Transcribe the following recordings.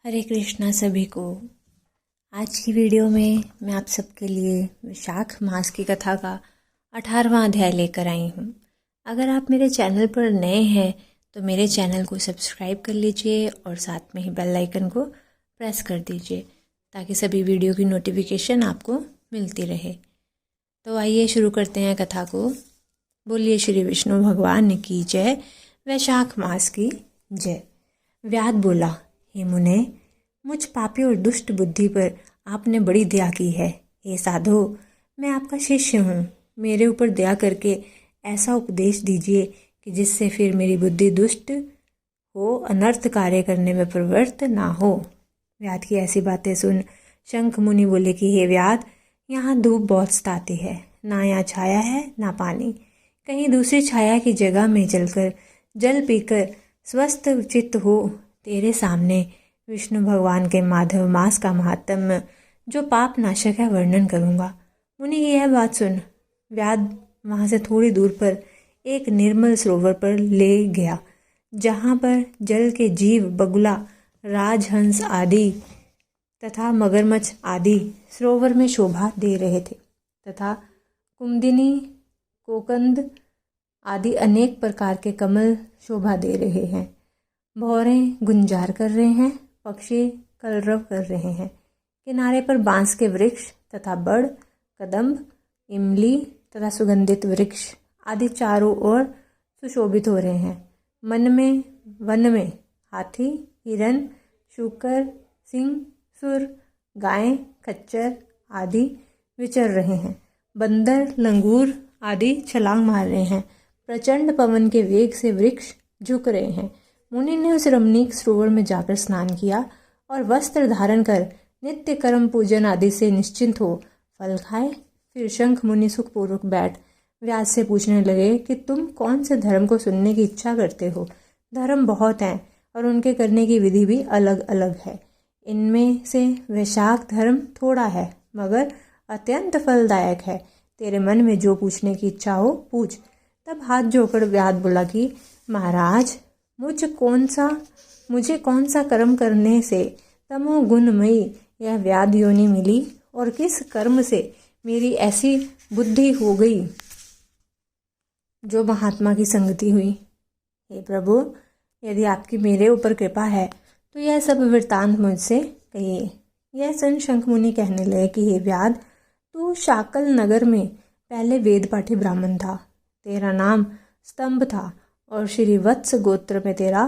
हरे कृष्णा सभी को। आज की वीडियो में मैं आप सबके लिए वैशाख मास की कथा का 18वां अध्याय लेकर आई हूँ। अगर आप मेरे चैनल पर नए हैं तो मेरे चैनल को सब्सक्राइब कर लीजिए और साथ में ही बेल आइकन को प्रेस कर दीजिए ताकि सभी वीडियो की नोटिफिकेशन आपको मिलती रहे। तो आइए शुरू करते हैं कथा को। बोलिए श्री विष्णु भगवान की जय, वैशाख मास की जय। व्याध बोला, हे मुने, मुझ पापी और दुष्ट बुद्धि पर आपने बड़ी दया की है। हे साधो, मैं आपका शिष्य हूँ। मेरे ऊपर दया करके ऐसा उपदेश दीजिए कि जिससे फिर मेरी बुद्धि दुष्ट हो, अनर्थ कार्य करने में प्रवृत्त ना हो। व्याध की ऐसी बातें सुन शंख मुनि बोले कि हे व्याध, यहाँ धूप बहुत सताती है, ना यहाँ छाया है ना पानी। कहीं दूसरी छाया की जगह में चलकर जल पीकर स्वस्थ चित्त हो तेरे सामने विष्णु भगवान के माधव मास का महात्म्य जो पाप नाशक है वर्णन करूँगा। मुनि की यह बात सुन व्याध वहाँ से थोड़ी दूर पर एक निर्मल सरोवर पर ले गया, जहाँ पर जल के जीव बगुला, राजहंस आदि तथा मगरमच्छ आदि सरोवर में शोभा दे रहे थे तथा कुमुदिनी, कोकंद आदि अनेक प्रकार के कमल शोभा दे रहे हैं। भौरे गुंजार कर रहे हैं, पक्षी कलरव कर रहे हैं। किनारे पर बांस के वृक्ष तथा बड़, कदम्ब, इमली तथा सुगंधित वृक्ष आदि चारों ओर सुशोभित हो रहे हैं। वन में हाथी, हिरन, शूकर, सिंह, सुर, गाय, खच्चर आदि विचर रहे हैं। बंदर, लंगूर आदि छलांग मार रहे हैं। प्रचंड पवन के वेग से वृक्ष झुक रहे हैं। मुनि ने उस रमणीक सरोवर में जाकर स्नान किया और वस्त्र धारण कर नित्य कर्म पूजन आदि से निश्चिंत हो फल खाए। फिर शंख मुनि सुखपूर्वक बैठ व्यास से पूछने लगे कि तुम कौन से धर्म को सुनने की इच्छा करते हो। धर्म बहुत हैं और उनके करने की विधि भी अलग अलग है। इनमें से वैशाख धर्म थोड़ा है मगर अत्यंत फलदायक है। तेरे मन में जो पूछने की इच्छा हो पूछ। तब हाथ जोड़कर व्याध बोला कि महाराज, मुझे कौन सा कर्म करने से तमोगुणमयी यह व्याध योनि मिली और किस कर्म से मेरी ऐसी बुद्धि हो गई जो महात्मा की संगति हुई। हे प्रभु, यदि आपकी मेरे ऊपर कृपा है तो यह सब वृत्तांत मुझसे कहिए। यह सुन शंख मुनि कहने लगे कि हे व्याध, तू शाकल नगर में पहले वेद पाठी ब्राह्मण था। तेरा नाम स्तंभ था और श्री वत्स गोत्र में तेरा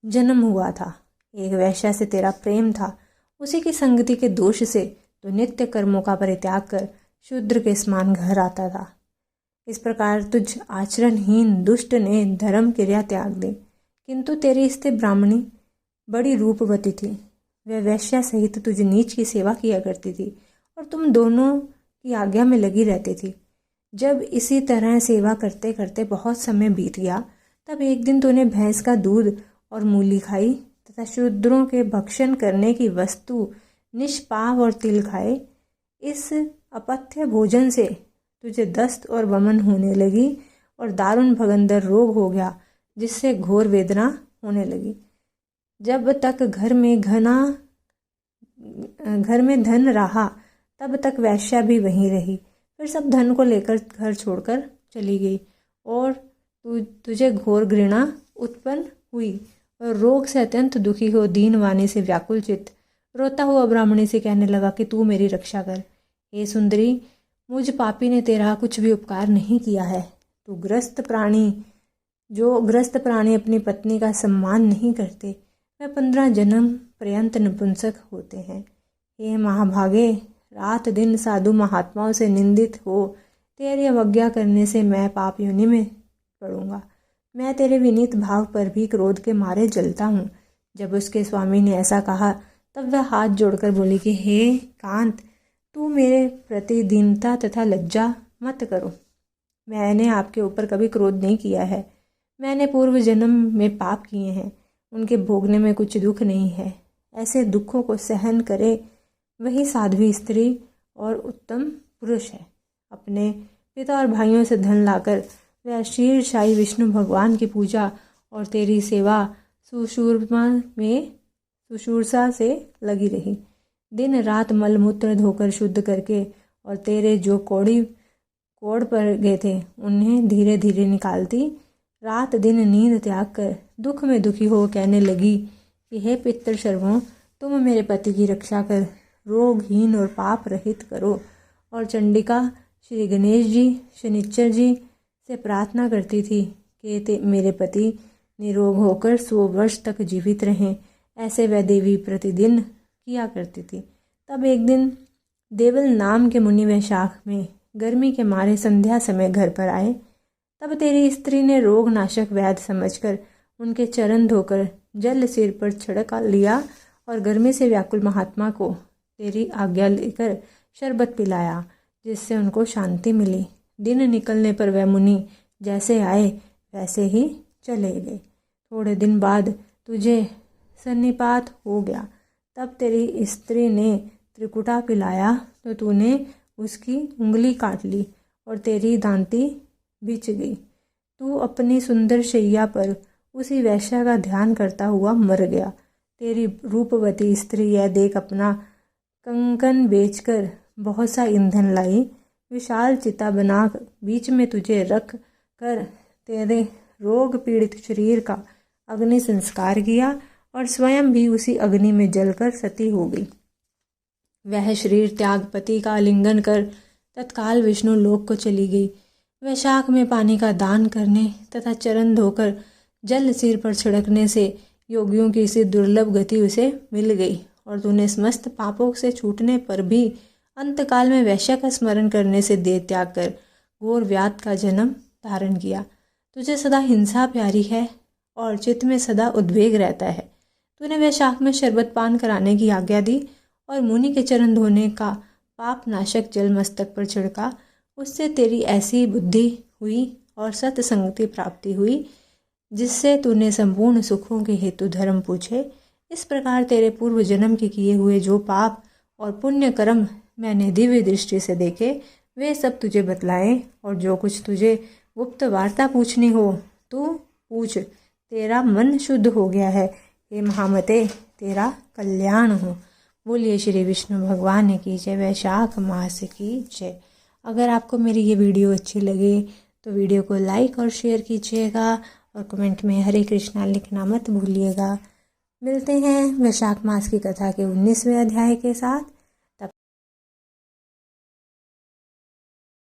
जन्म हुआ था। एक वैश्या से तेरा प्रेम था। उसी की संगति के दोष से तो नित्य कर्मों का परित्याग कर शूद्र के समान घर आता था। इस प्रकार तुझ आचरणहीन दुष्ट ने धर्म क्रिया त्याग दी। किंतु तेरी स्त्री ब्राह्मणी बड़ी रूपवती थी। वह वैश्या सहित तुझ नीच की सेवा किया करती थी और तुम दोनों की आज्ञा में लगी रहती थी। जब इसी तरह सेवा करते करते बहुत समय बीत गया, तब एक दिन तूने भैंस का दूध और मूली खाई तथा शूद्रों के भक्षण करने की वस्तु निष्पाव और तिल खाए। इस अपथ्य भोजन से तुझे दस्त और वमन होने लगी और दारुण भगंदर रोग हो गया, जिससे घोर वेदना होने लगी। जब तक घर में धन रहा तब तक वैश्या भी वहीं रही। फिर सब धन को लेकर घर छोड़कर चली गई और तुझे घोर घृणा उत्पन्न हुई और रोग से अत्यंत दुखी हो दीन वाणी से व्याकुल चित्त रोता हुआ ब्राह्मणी से कहने लगा कि तू मेरी रक्षा कर। हे सुंदरी, मुझ पापी ने तेरा कुछ भी उपकार नहीं किया है। जो ग्रस्त प्राणी अपनी पत्नी का सम्मान नहीं करते, वह 15 जन्म पर्यंत नपुंसक होते हैं। हे महाभागे, रात दिन साधु महात्माओं से निंदित हो तेरी अवज्ञा करने से मैं पाप योनि में पड़ूंगा। मैं तेरे विनीत भाव पर भी क्रोध के मारे जलता हूँ। जब उसके स्वामी ने ऐसा कहा तब वह हाथ जोड़कर बोली कि हे कांत, तू मेरे प्रति दीनता तथा लज्जा मत करो। मैंने आपके ऊपर कभी क्रोध नहीं किया है। मैंने पूर्व जन्म में पाप किए हैं, उनके भोगने में कुछ दुख नहीं है। ऐसे दुखों को सहन करे वही साध्वी स्त्री और उत्तम पुरुष है। अपने पिता और भाइयों से धन लाकर वह शीर्षाई विष्णु भगवान की पूजा और तेरी सेवा सुशूरसा से लगी रही। दिन रात मलमूत्र धोकर शुद्ध करके और तेरे जो कोड़ पर गए थे उन्हें धीरे धीरे निकालती। रात दिन नींद त्याग कर दुख में दुखी हो कहने लगी कि हे पितृ सर्वों, तुम मेरे पति की रक्षा कर रोगहीन और पाप रहित करो। और चंडिका श्री गणेश जी, शनिश्चर जी से प्रार्थना करती थी कि मेरे पति निरोग होकर 100 वर्ष तक जीवित रहें। ऐसे वह देवी प्रतिदिन किया करती थी। तब एक दिन देवल नाम के मुनि वैशाख में गर्मी के मारे संध्या समय घर पर आए। तब तेरी स्त्री ने रोग नाशक वैद्य समझकर उनके चरण धोकर जल सिर पर छिड़क लिया और गर्मी से व्याकुल महात्मा को तेरी आज्ञा लेकर शरबत पिलाया, जिससे उनको शांति मिली। दिन निकलने पर वह मुनि जैसे आए वैसे ही चले गए। थोड़े दिन बाद तुझे सन्निपात हो गया। तब तेरी स्त्री ने त्रिकुटा पिलाया तो तूने उसकी उंगली काट ली और तेरी दांती बिछ गई। तू अपनी सुंदर शैया पर उसी वैश्या का ध्यान करता हुआ मर गया। तेरी रूपवती स्त्री यह देख अपना कंकन बेचकर बहुत सा ईंधन लाई, विशाल चिता बना बीच में तुझे रख कर तेरे रोग पीड़ित शरीर का अग्नि संस्कार किया और स्वयं भी उसी अग्नि में जलकर सती हो गई। वह शरीर त्याग पति का आलिंगन कर तत्काल विष्णु लोक को चली गई। वैशाख में पानी का दान करने तथा चरण धोकर जल सिर पर छिड़कने से योगियों की इसी दुर्लभ गति उसे मिल गई और तूने समस्त पापों से छूटने पर भी अंतकाल में वैश्य का स्मरण करने से देह त्याग कर घोर व्याध का जन्म धारण किया। तुझे सदा हिंसा प्यारी है और चित्त में सदा उद्वेग रहता है। तूने वैशाख में शरबत पान कराने की आज्ञा दी और मुनि के चरण धोने का पाप नाशक जल मस्तक पर छिड़का। उससे तेरी ऐसी बुद्धि हुई और सत्संगति प्राप्ति हुई जिससे तूने संपूर्ण सुखों के हेतु धर्म पूछे। इस प्रकार तेरे पूर्व जन्म के किए हुए जो पाप और पुण्य कर्म मैंने दिव्य दृष्टि से देखे वे सब तुझे बतलाए और जो कुछ तुझे गुप्त वार्ता पूछनी हो तू पूछ। तेरा मन शुद्ध हो गया है। हे महामते, तेरा कल्याण हो। बोलिए श्री विष्णु भगवान की जय। वैशाख मास की जय। अगर आपको मेरी ये वीडियो अच्छी लगे तो वीडियो को लाइक और शेयर कीजिएगा और कमेंट में हरे कृष्णा लिखना मत भूलिएगा। मिलते हैं वैशाख मास की कथा के 19वें अध्याय के साथ।